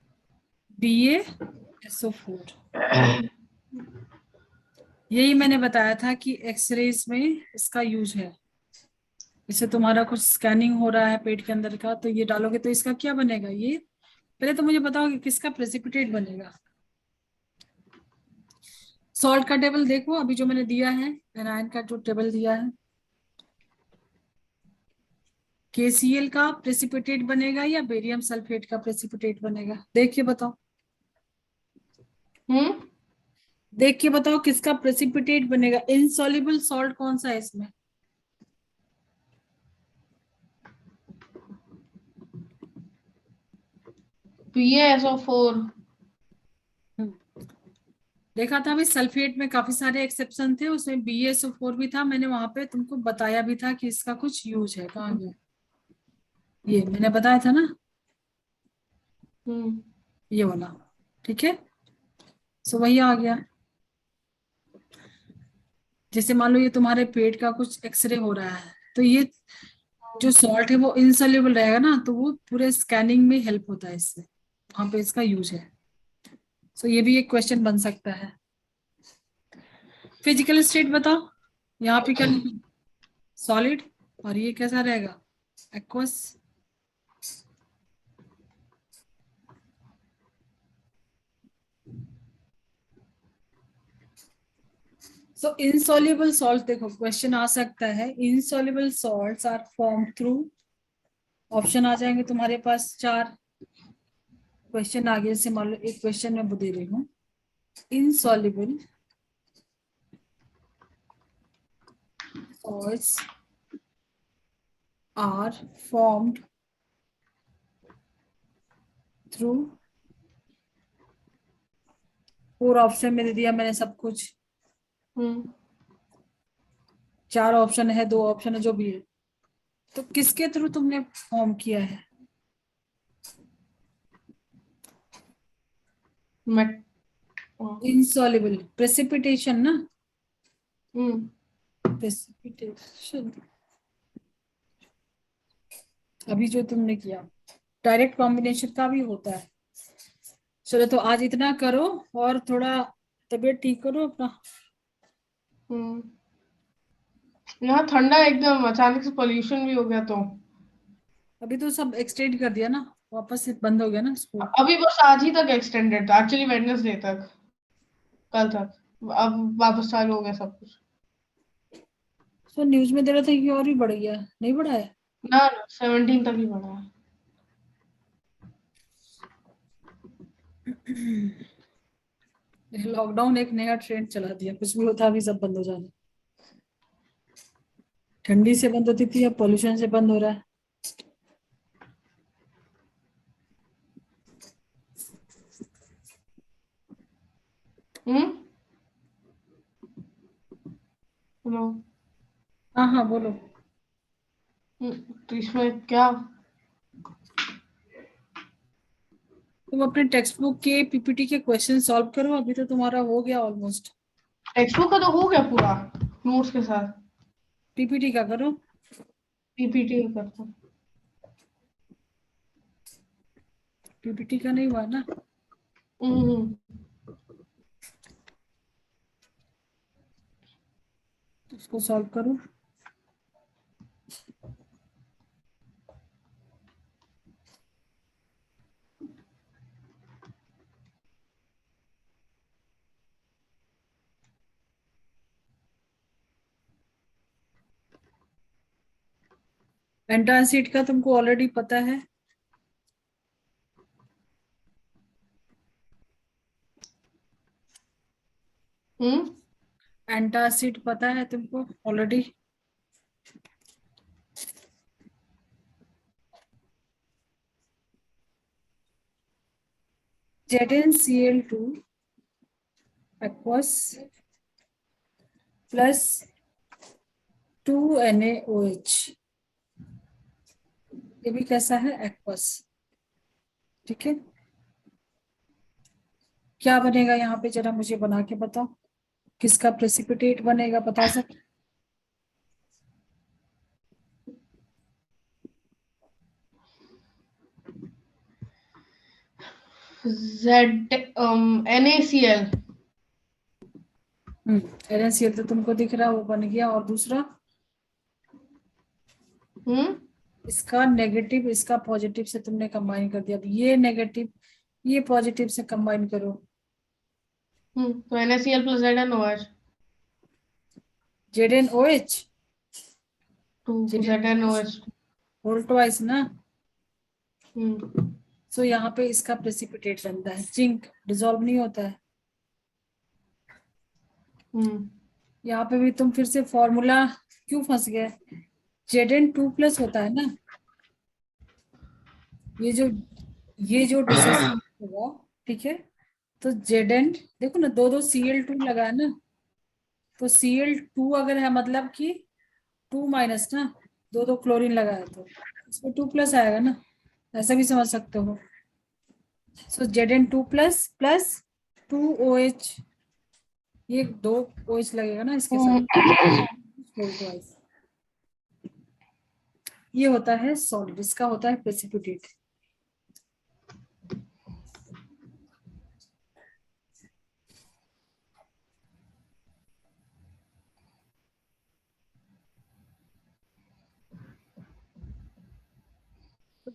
BaSO4। यही मैंने बताया था कि एक्सरेज में इसका यूज है। जैसे तुम्हारा कुछ स्कैनिंग हो रहा है पेट के अंदर का, तो ये डालोगे तो इसका क्या बनेगा, ये पहले तो मुझे बताओ कि किसका प्रेसिपिटेट बनेगा। सॉल्ट का टेबल देखो अभी जो मैंने दिया है, एनायन का जो टेबल दिया है। KCl का प्रेसिपिटेट बनेगा या बेरियम सल्फेट का प्रेसिपिटेट बनेगा, देख के बताओ। हम्म देख के बताओ किसका प्रेसिपिटेट बनेगा, इनसॉल्युबल सॉल्ट कौन सा है इसमें। BaSO4। देखा था अभी, सल्फेट में काफी सारे एक्सेप्शन थे, उसमें BaSO4 भी था, मैंने वहां पे तुमको बताया भी था कि इसका कुछ यूज है, कहाँ गया, ये मैंने बताया था ना, हम्म ये वाला। ठीक है, सो वही आ गया। जैसे मान लो ये तुम्हारे पेट का कुछ एक्सरे हो रहा है, तो ये जो सॉल्ट है वो इनसॉल्युबल रहेगा ना, तो वो पूरे स्कैनिंग में हेल्प होता है इससे, वहां पे इसका यूज है। सो ये भी एक क्वेश्चन बन सकता है। फिजिकल स्टेट बताओ, यहाँ पे क्या लिखूं, सॉलिड, और ये कैसा रहेगा, एक्वस। सो इनसॉल्युबल सॉल्ट, देखो क्वेश्चन आ सकता है, insoluble salts are form through, option आ जाएंगे तुम्हारे पास चार। क्वेश्चन आगे से मान लो एक क्वेश्चन में दे रही हूँ, insoluble salts are formed through, four option में दे दिया मैंने सब कुछ, हम्म चार ऑप्शन है, दो ऑप्शन है, जो भी है, तो किसके थ्रू तुमने फॉर्म किया है। मेट इनसॉल्युबल प्रेसिपिटेशन ना, हम्म प्रेसिपिटेशन, अभी जो तुमने किया डायरेक्ट कॉम्बिनेशन का भी होता है। चलो तो आज इतना करो, और थोड़ा तबीयत ठीक करो अपना। हम्म यहाँ ठंडा एकदम अचानक से पोल्यूशन भी हो गया तो अभी तो सब एक्सटेंड कर दिया ना, वापस से बंद हो गया ना स्कूल। अभी बस आज ही तक एक्सटेंडेड था, एक्चुअली वेडनेसडे तक, कल तक। अब वापस चालू हो गया सब कुछ। तो न्यूज में दे रहा था कि और भी बढ़ गया, नहीं बढ़ा है। ना ना 17 तक ही बढ़ा है। लॉकडाउन एक नया ट्रेंड चला दिया, कुछ भी होता अभी सब बंद हो जाना। ठंडी से बंद होती थी, अब पोल्यूशन से बंद हो रहा है। हम्म हेलो। हाँ हाँ बोलो। तो इसमें क्या तुम अपने टेक्स्ट बुक के पीपीटी के क्वेश्चन सॉल्व करो, अभी तो तुम्हारा हो गया ऑलमोस्ट। टेक्स्ट बुक का तो हो गया पूरा नोट्स के साथ, पीपीटी का करो। पीपीटी करता हूँ। पीपीटी का नहीं हुआ ना? हम्म, उसको सॉल्व करो। एंटायर सीट का तुमको ऑलरेडी पता है। एंटायर सीट पता है तुमको already. ZnCl2 aqueous plus 2NaOH, ये भी कैसा है? एक्वस। ठीक है, क्या बनेगा यहाँ पे जरा मुझे बना के बताओ, किसका प्रेसिपिटेट बनेगा, बता सकते? NaCl। NaCl तो तुमको दिख रहा है, वो बन गया। और दूसरा इसका नेगेटिव इसका पॉजिटिव से तुमने कंबाइन कर दिया। अब ये नेगेटिव ये पॉजिटिव से कंबाइन करो। तो NaCl plus ZnOH ZnOH, to ZnOH। Whole twice ना। हम्म, सो यहाँ पे इसका प्रेसिपिटेट बनता है, जिंक डिसॉल्व नहीं होता है। यहाँ पे भी तुम फिर से फॉर्मूला क्यों फंस गए? Zn2+ होता है ना, ये जो डिसोसिएट होगा, ठीक है। तो Zn देखो ना, दो Cl2 लगा है ना, तो Cl2 अगर है मतलब कि 2- ना, दो क्लोरीन लगा है तो इसमें 2+ आएगा ना, ऐसा भी समझ सकते हो। सो Zn2+ प्लस 2OH, ये 2 OH लगेगा ना इसके साथ, ये होता है सॉलिड, इसका होता है प्रेसिपिटेट।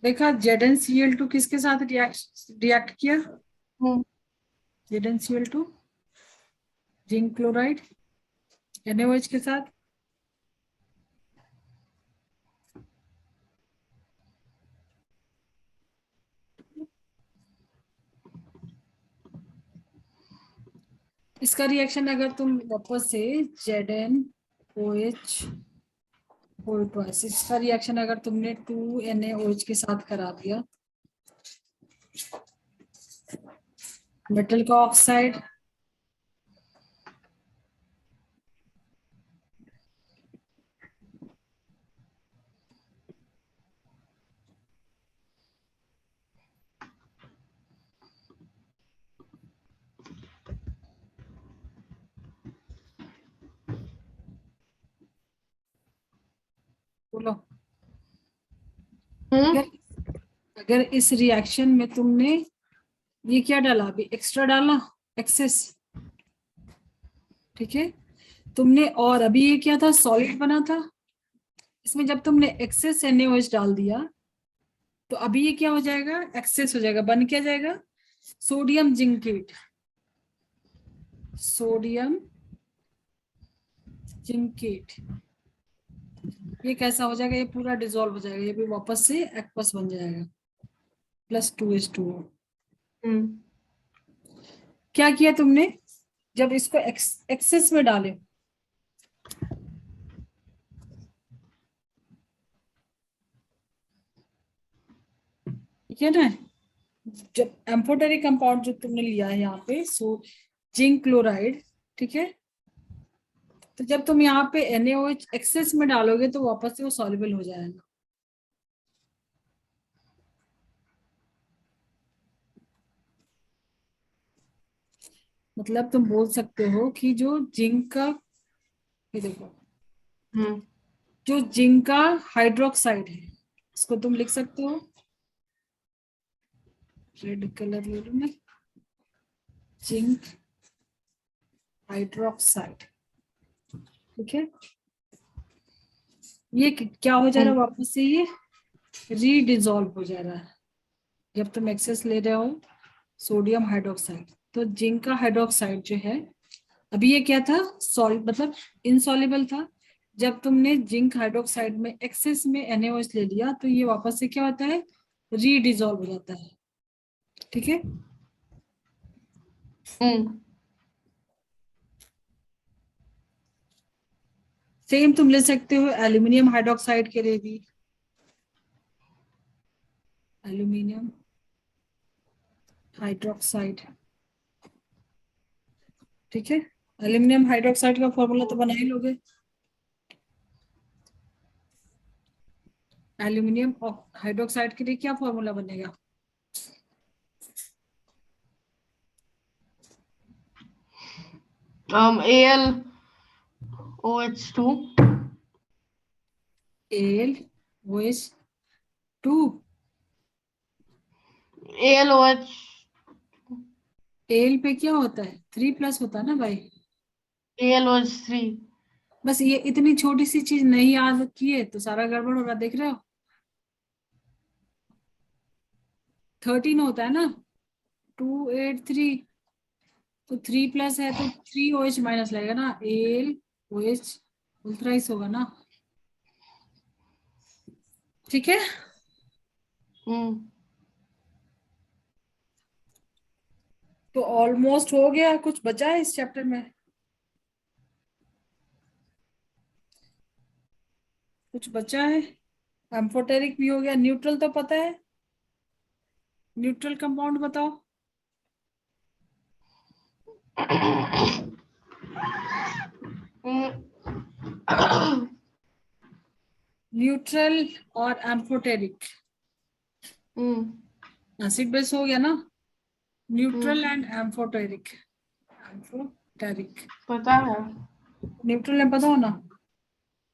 देखा ZnCl2 किसके साथ रिएक्ट किया? ZnCl2 जिंक क्लोराइड NaOH के साथ। इसका रिएक्शन अगर तुम वापस से ZnOH होल ट्वाइस, इसका रिएक्शन अगर तुमने 2NaOH के साथ करा दिया, मेटल का ऑक्साइड बोलो। अगर अगर इस रिएक्शन में तुमने ये क्या डाला, अभी एक्स्ट्रा डाला, एक्सेस, ठीक है तुमने, और अभी ये क्या था, सॉलिड बना था, इसमें जब तुमने एक्सेस NaOH डाल दिया तो अभी ये क्या हो जाएगा, एक्सेस हो जाएगा, बन क्या जाएगा, सोडियम जिंकेट। सोडियम जिंकेट ये कैसा हो जाएगा, ये पूरा डिसॉल्व हो जाएगा, ये भी वापस से एक्वस बन जाएगा, प्लस 2H2O। क्या किया तुमने, जब इसको एक्सेस में डाले, ठीक है ना, जब एम्फोटेरिक कंपाउंड जो तुमने लिया है यहाँ पे, सो जिंक क्लोराइड, ठीक है, तो जब तुम यहाँ पे NaOH एक्सेस में डालोगे तो वापस से वो सॉल्युबल हो जाएगा। मतलब तुम बोल सकते हो कि जो जिंक का, ये देखो, जो जिंक का हाइड्रोक्साइड है, इसको तुम लिख सकते हो, रेड कलर ले लूं मैं, जिंक हाइड्रोक्साइड। ठीक है, ये क्या हो जा रहा है वापस से, ये रीडिजोल्व हो जा रहा है जब तुम एक्सेस ले रहे हो सोडियम हाइड्रोक्साइड। तो जिंक का हाइड्रोक्साइड जो है, अभी ये क्या था, सॉल्व मतलब इनसॉल्युबल था। जब तुमने जिंक हाइड्रोक्साइड में एक्सेस में NaOH ले लिया तो ये वापस से क्या होता है, रीडिजोल्व हो जाता है। ठीक है, सेम तुम ले सकते हो एल्यूमिनियम हाइड्रोक्साइड के लिए भी, एल्यूमिनियम हाइड्रोक्साइड। ठीक है, एल्यूमिनियम हाइड्रोक्साइड का फॉर्मूला तो बना ही लोगे, एल्यूमिनियम हाइड्रोक्साइड के लिए क्या फॉर्मूला बनेगा, AlOH2 AlOH2। AlOH एल पे क्या होता है, 3+ होता है ना भाई। AlOH3 बस ये इतनी छोटी सी चीज नहीं याद की है तो सारा गड़बड़ हो रहा, देख रहे हो। 13 होता है ना, 283, तो 3+ है तो 3OH माइनस लगेगा ना, AlOH उल्ट्राइस होगा ना। ठीक है, तो ऑलमोस्ट हो गया, कुछ बचा है इस चैप्टर में, कुछ बचा है। एम्फोटेरिक भी हो गया, न्यूट्रल तो पता है, न्यूट्रल कंपाउंड बताओ। न्यूट्रल और एम्फोटेरिक, एसिड बेस हो गया ना, न्यूट्रल एंड एम्फोटेरिक। एम्फोटेरिक, पता है, न्यूट्रल है, पता हो ना।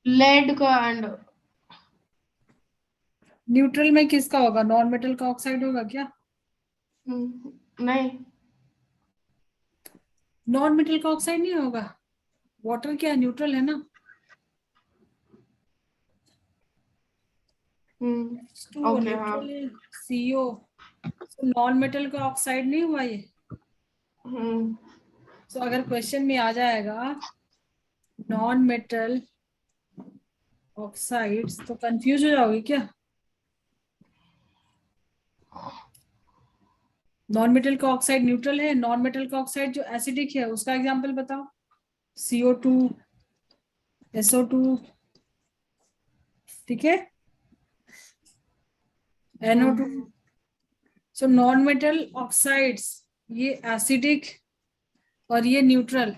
लेड का एंड न्यूट्रल में किसका होगा, नॉन मेटल का ऑक्साइड होगा क्या, नहीं, नॉन मेटल का ऑक्साइड नहीं होगा, वाटर क्या न्यूट्रल है ना। H2O ओके, हाँ, न्यूट्रल है, CO नॉन मेटल का ऑक्साइड नहीं हुआ ये। तो अगर क्वेश्चन में आ जाएगा नॉन मेटल ऑक्साइड्स तो कंफ्यूज हो जाओगे क्या। नॉन मेटल का ऑक्साइड न्यूट्रल है, नॉन मेटल का ऑक्साइड जो एसिडिक है उसका एग्जांपल बताओ, CO2, SO2। ठीक है, NO2। So non metal oxides ये एसिडिक और ये न्यूट्रल।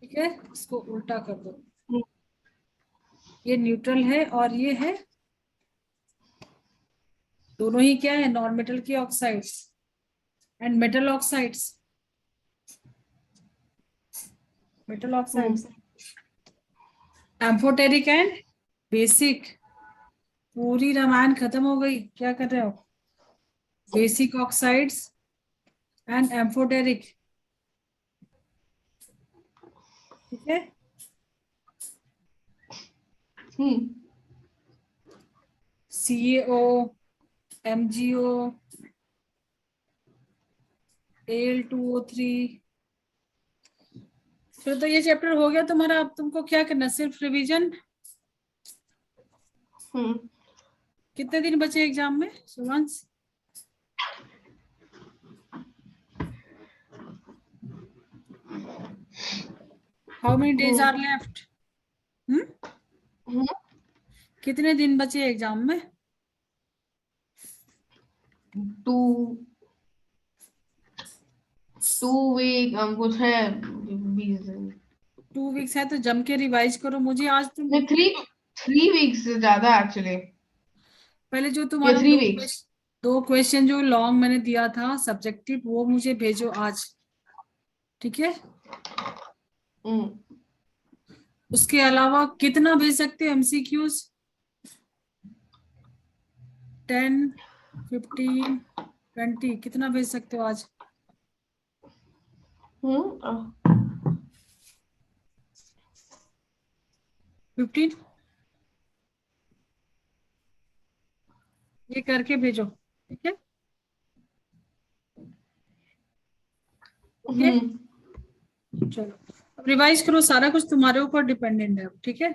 ठीक है, इसको उल्टा कर दो, ये न्यूट्रल है और ये है, दोनों ही क्या है, नॉन मेटल की oxides and metal oxides, metal oxides, amphoteric and basic. पूरी रामायण खत्म हो गई, क्या कर रहे हो, बेसिक ऑक्साइड्स एंड एम्फोटेरिक। ठीक है, CaO, MgO, Al2O3। फिर तो ये चैप्टर हो गया तुम्हारा, अब तुमको क्या करना, सिर्फ रिवीजन। कितने दिन बचे एग्जाम में Suvansh, how many days are left. कितने दिन बचे एग्जाम में, 2 वीक कुछ है, 20 दिन। 2 वीक्स है तो जम के रिवाइज करो। मुझे आज तुम नहीं, 3 वीक्स से ज्यादा एक्चुअली, पहले जो या तुम्हारा 3 वीक्स। 2 क्वेश्चन जो लॉन्ग मैंने दिया था सब्जेक्टिव, वो मुझे भेजो आज, ठीक है। उसके अलावा कितना भेज सकते हो एमसीक्यूज? 10, 15, 20 कितना भेज सकते हो आज? 15 ये करके भेजो, ठीक है। ठीक है, चलो अब रिवाइज करो, सारा कुछ तुम्हारे ऊपर डिपेंडेंट है, ठीक है।